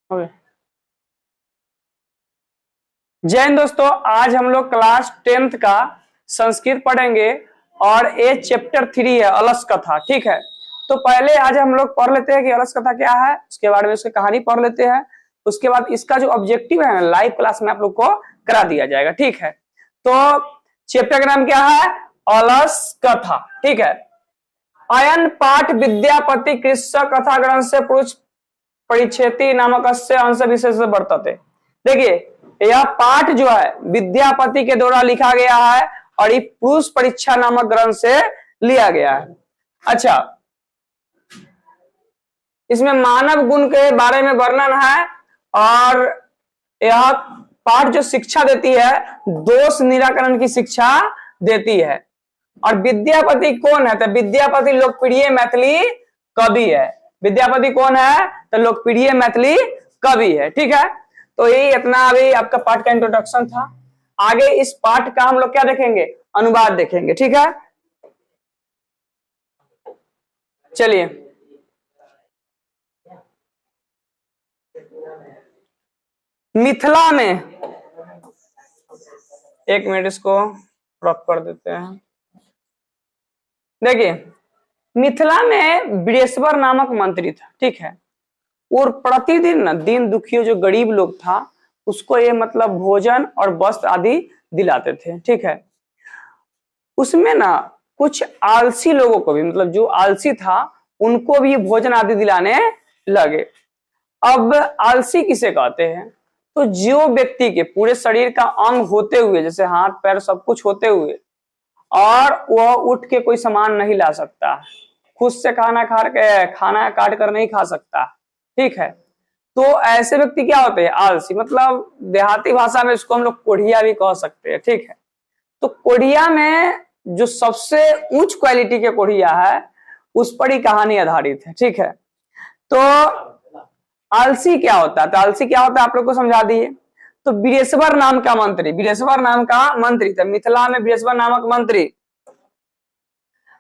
Okay. जय हिंद दोस्तों, आज हम लोग क्लास 10th का संस्कृत पढ़ेंगे और ये चैप्टर 3 है अलस कथा। ठीक है, तो पहले आज हम लोग पढ़ लेते हैं कि अलस कथा क्या है, उसके बारे में उसकी कहानी पढ़ लेते हैं। उसके बाद इसका जो ऑब्जेक्टिव है ना, लाइव क्लास में आप लोग को करा दिया जाएगा। ठीक है, तो चैप्टर का नाम क्या है? अलस कथा। ठीक है, अयन पाठ विद्यापति कृष्ण कथा ग्रंथ से पुरुष परिच्छेदी नामक अंश विशेष वर्तते। देखिए, यह पाठ जो है विद्यापति के द्वारा लिखा गया है और ये पुरुष परीक्षा नामक ग्रंथ से लिया गया है। अच्छा, इसमें मानव गुण के बारे में वर्णन है और यह पाठ जो शिक्षा देती है दोष निराकरण की शिक्षा देती है। और विद्यापति कौन है? तो विद्यापति लोकप्रिय मैथिली कवि है। विद्यापति कौन है? तो लोकप्रिय मैथिली कवि है। ठीक है, तो ये इतना अभी आपका पाठ का इंट्रोडक्शन था। आगे इस पाठ का हम लोग क्या देखेंगे? अनुवाद देखेंगे। ठीक है, चलिए। मिथिला में, एक मिनट इसको रॉक कर देते हैं। देखिए, मिथिला में वीरेश्वर नामक मंत्री था। ठीक है, और प्रतिदिन ना दीन दुखियों जो गरीब लोग था उसको ये मतलब भोजन और वस्त्र आदि दिलाते थे। ठीक है, उसमें ना कुछ आलसी लोगों को भी, मतलब जो आलसी था उनको भी भोजन आदि दिलाने लगे। अब आलसी किसे कहते हैं? तो जो व्यक्ति के पूरे शरीर का अंग होते हुए, जैसे हाथ पैर सब कुछ होते हुए, और वह उठ के कोई सामान नहीं ला सकता, खुद से खाना काट कर नहीं खा सकता। ठीक है, तो ऐसे व्यक्ति क्या होते हैं? आलसी। मतलब देहाती भाषा में इसको हम लोग कोढ़िया भी कह सकते हैं। ठीक है, तो कोढ़िया में जो सबसे उच्च क्वालिटी के कोढ़िया है उस पर ही कहानी आधारित है। ठीक है, तो आलसी क्या होता है? तो आलसी क्या होता है आप लोग को समझा दिए। तो वीरेश्वर नाम का मंत्री, वीरेश्वर नाम का मंत्री था मिथिला में। वीरेश्वर नामक मंत्री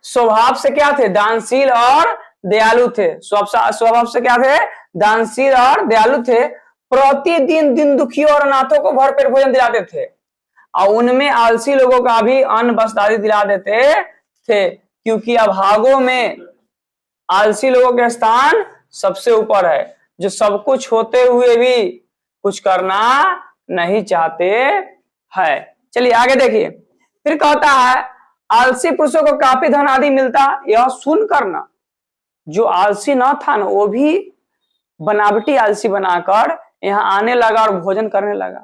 स्वभाव से क्या थे? दानशील और दयालु थे। स्वभाव से क्या थे? दानशील और दयालु थे। प्रतिदिन दिन दुखियों और अनाथों को भरपेट भोजन दिलाते थे और उनमें आलसी लोगों का भी अन्न वस्त्र आदि दिला देते थे, क्योंकि अभागों में आलसी लोगों के स्थान सबसे ऊपर है, जो सब कुछ होते हुए भी कुछ करना नहीं चाहते हैं। चलिए आगे देखिए, फिर कहता है आलसी पुरुषों को काफी धन आदि मिलता। यह सुनकर ना जो आलसी न था ना वो भी बनावटी आलसी बनाकर यहाँ आने लगा और भोजन करने लगा।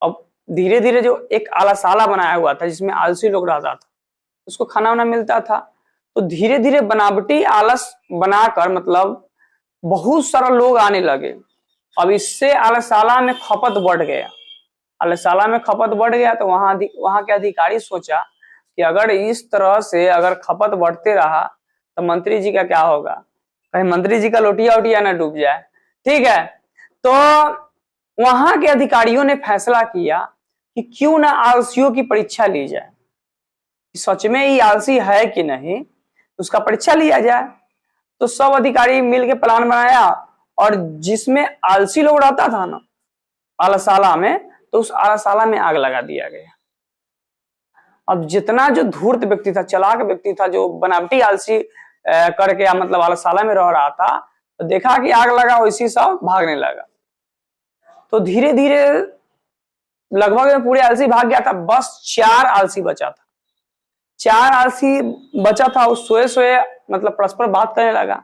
अब धीरे धीरे जो एक आलाशाला बनाया हुआ था जिसमें आलसी लोग रहता था, उसको खाना वाना मिलता था, तो धीरे धीरे बनावटी आलस बनाकर मतलब बहुत सारा लोग आने लगे। अब इससे आलशाला में खपत बढ़ गया। आलशाला में खपत बढ़ गया तो वहां के अधिकारी सोचा कि अगर इस तरह से अगर खपत बढ़ते रहा तो मंत्री जी का क्या होगा? कहीं मंत्री जी का लोटिया उटिया ना डूब जाए। ठीक है, तो वहां के अधिकारियों ने फैसला किया कि क्यों ना आलसियों की परीक्षा ली जाए, सच में ये आलसी है कि नहीं, उसका परीक्षा लिया जाए। तो सब अधिकारी मिलके प्लान बनाया और जिसमें आलसी लोग रहता था ना आलशाला में, तो उस आलशाला में आग लगा दिया गया। अब जितना जो धूर्त व्यक्ति था, चालाक व्यक्ति था, जो बनावटी आलसी करके मतलब आलशाला में रह रहा था, तो देखा कि आग लगा, वैसी सब भागने लगा। तो धीरे धीरे लगभग पूरे आलसी भाग गया था, बस 4 आलसी बचा था। 4 आलसी बचा था, उस सोए सोए मतलब परस्पर बात करने लगा।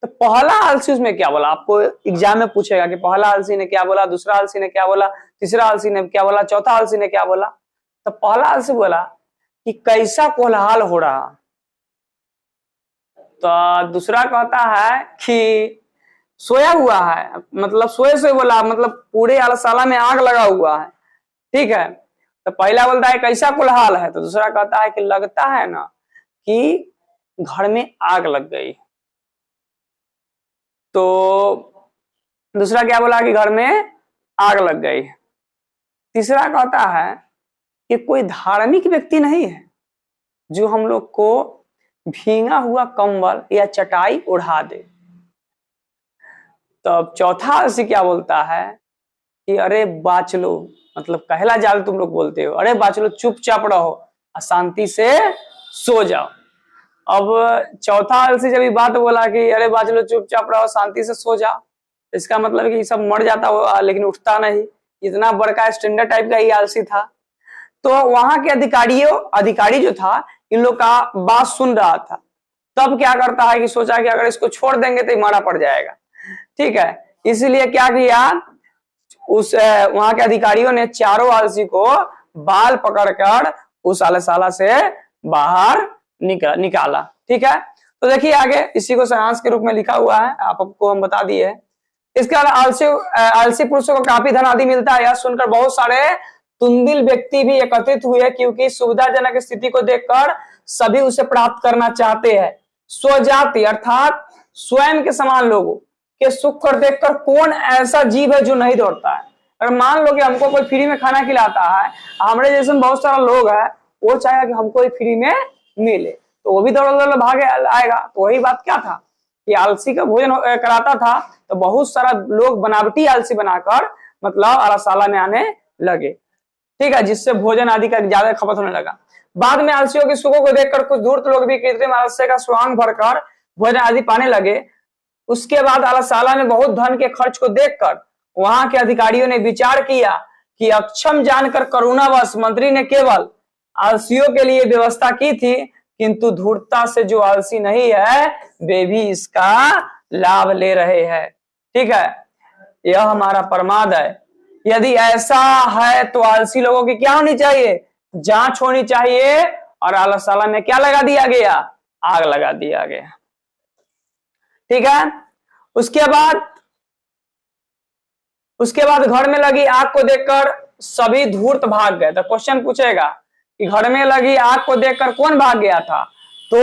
तो पहला आलसी उसमें क्या बोला? आपको एग्जाम में पूछेगा कि पहला आलसी ने क्या बोला, दूसरा आलसी ने क्या बोला, तीसरा आलसी ने क्या बोला, चौथा आलसी ने क्या बोला। तो पहला आलसी बोला कि कैसा कोलाहल हो रहा। तो दूसरा कहता है कि सोया हुआ है, मतलब सोए सोए बोला, मतलब पूरे आलशाला में आग लगा हुआ है। ठीक है, तो पहला बोलता है कैसा कोलाहल है, तो दूसरा कहता है कि लगता है ना कि घर में आग लग गई। तो दूसरा क्या बोला कि घर में आग लग गई। तीसरा कहता है कि कोई धार्मिक व्यक्ति नहीं है जो हम लोग को भींगा हुआ कंबल या चटाई उड़ा दे। तो अब चौथा आलसी क्या बोलता है कि अरे बाचलो, मतलब कहला जाल तुम लोग बोलते हो, अरे बाचलो चुपचाप रहो, शांति से सो जाओ। अब चौथा आलसी जब ये बात बोला कि अरे बाचलो चुपचाप रहो, शांति से सो जाओ, इसका मतलब कि सब मर जाता होगा लेकिन उठता नहीं। इतना बड़का स्टैंडर्ड टाइप का ये आलसी था। तो वहां के अधिकारी जो था इन लोग का बात सुन रहा था। तब क्या करता है कि सोचा कि अगर इसको छोड़ देंगे तो मारा पड़ जाएगा, ठीक है। इसलिए क्या किया, उस वहां के अधिकारियों ने चारों आलसी को बाल पकड़कर उस आलसाला से बाहर निकाला, ठीक है। तो देखिए आगे इसी को सारांश के रूप में लिखा हुआ है, आपको हम बता दिए। इसके अलावा आलसी पुरुषों को काफी धन आदि मिलता है। यह सुनकर बहुत सारे तुंदिल व्यक्ति भी एकत्रित हुए, क्योंकि सुविधाजनक स्थिति को देखकर सभी उसे प्राप्त करना चाहते हैं। स्वजाति अर्थात स्वयं के समान लोगों के सुख को देखकर कौन ऐसा जीव है जो नहीं दौड़ता है। अगर मान लो कि हमको कोई फ्री में खाना खिलाता है, हमारे जैसे बहुत सारा लोग है, वो चाहेगा कि हमको फ्री में मिले, तो वो भी दौड़ भागे आएगा। तो वही बात क्या था कि आलसी का भोजन कराता था, तो बहुत सारा लोग बनावटी आलसी बनाकर मतलब आलसाला में आने लगे, ठीक है, जिससे भोजन आदि का ज्यादा खपत होने लगा। बाद में आलसियों के सुखों को देखकर कुछ धूर्त लोग भी कृत्रिम आलस्य का स्वांग भरकर भोजन आदि पाने लगे। उसके बाद आलसाला में बहुत धन के खर्च को देखकर वहां के अधिकारियों ने विचार किया कि अक्षम जानकर करुणावश मंत्री ने केवल आलसियों के लिए व्यवस्था की थी, किंतु धूर्तता से जो आलसी नहीं है वे भी इसका लाभ ले रहे हैं, ठीक है। यह हमारा प्रमाद है। यदि ऐसा है तो आलसी लोगों की क्या होनी चाहिए, जांच होनी चाहिए। और आलसाला में क्या लगा दिया गया, आग लगा दिया गया, ठीक है। उसके बाद घर में लगी आग को देखकर सभी धूर्त भाग गए। तो क्वेश्चन पूछेगा कि घर में लगी आग को देखकर कौन भाग गया था, तो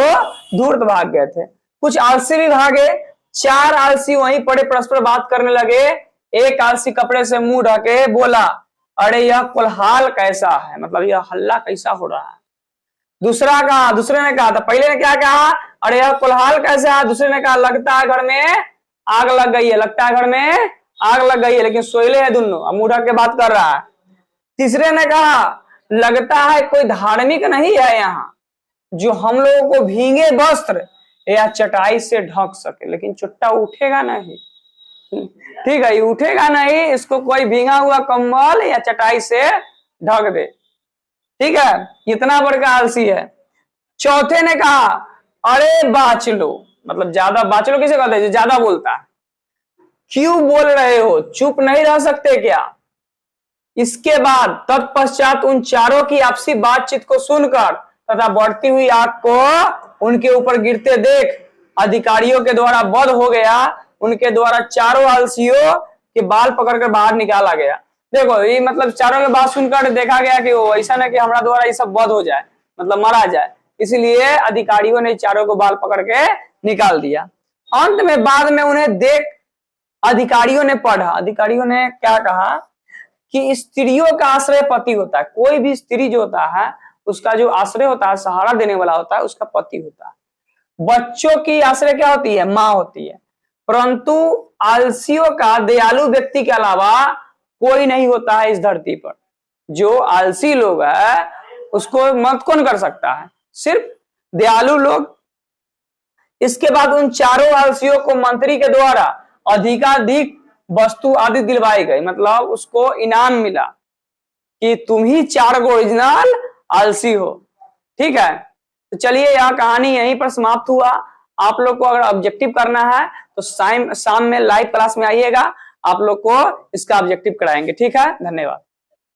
धूर्त भाग गए थे। कुछ आलसी भी भागे। 4 आलसी वहीं पड़े परस्पर बात करने लगे। एक आलसी कपड़े से मुंह ढके बोला, अरे यह कोलाहल कैसा है, मतलब यह हल्ला कैसा हो रहा है। दूसरे ने कहा था, पहले ने क्या कहा, अरे यह कोलाहल कैसा है। दूसरे ने कहा, लगता है घर में आग लग गई है, लगता है घर में आग लग गई है, लेकिन सोयले है दोनों, अब मुंह ढक के बात कर रहा है। तीसरे ने कहा, लगता है कोई धार्मिक नहीं है यहाँ जो हम लोगों को भीगे वस्त्र या चटाई से ढक सके, लेकिन चुट्टा उठेगा नहीं, ठीक है, उठेगा नहीं, इसको कोई भीगा हुआ कंबल या चटाई से ढक दे, ठीक है। इतना बड़का आलसी है। चौथे ने कहा, अरे बाचलो, मतलब ज्यादा, बाचलो किसे कहते हैं, जो ज्यादा बोलता है, क्यों बोल रहे हो, चुप नहीं रह सकते क्या। इसके बाद तत्पश्चात उन चारों की आपसी बातचीत को सुनकर तथा बढ़ती हुई आग को उनके ऊपर गिरते देख अधिकारियों के द्वारा वध हो गया। उनके द्वारा चारों आलसियों के बाल पकड़कर बाहर निकाला गया। देखो ये मतलब चारों की बात सुनकर देखा गया कि वो ऐसा ना कि हमारा द्वारा ये सब वध हो जाए, मतलब मारा जाए, इसलिए अधिकारियों ने चारों को बाल पकड़ के निकाल दिया। अंत में बाद में उन्हें देख अधिकारियों ने पढ़ा, अधिकारियों ने क्या कहा कि स्त्रियों का आश्रय पति होता है। कोई भी स्त्री जो होता है उसका जो आश्रय होता है, सहारा देने वाला होता है, उसका पति होता है। बच्चों की आश्रय क्या होती है, माँ होती है। परंतु आलसियों का दयालु व्यक्ति के अलावा कोई नहीं होता है इस धरती पर। जो आलसी लोग है उसको मत कौन कर सकता है, सिर्फ दयालु लोग। इसके बाद उन चारों आलसियों को मंत्री के द्वारा अधिकाधिक वस्तु आदि दिलवाई गई, मतलब उसको इनाम मिला कि तुम ही 4 गो ओरिजिनल आलसी हो, ठीक है। तो चलिए यह कहानी यहीं पर समाप्त हुआ। आप लोग को अगर ऑब्जेक्टिव करना है तो शाम में लाइव क्लास में आइएगा, आप लोग को इसका ऑब्जेक्टिव कराएंगे, ठीक है। धन्यवाद।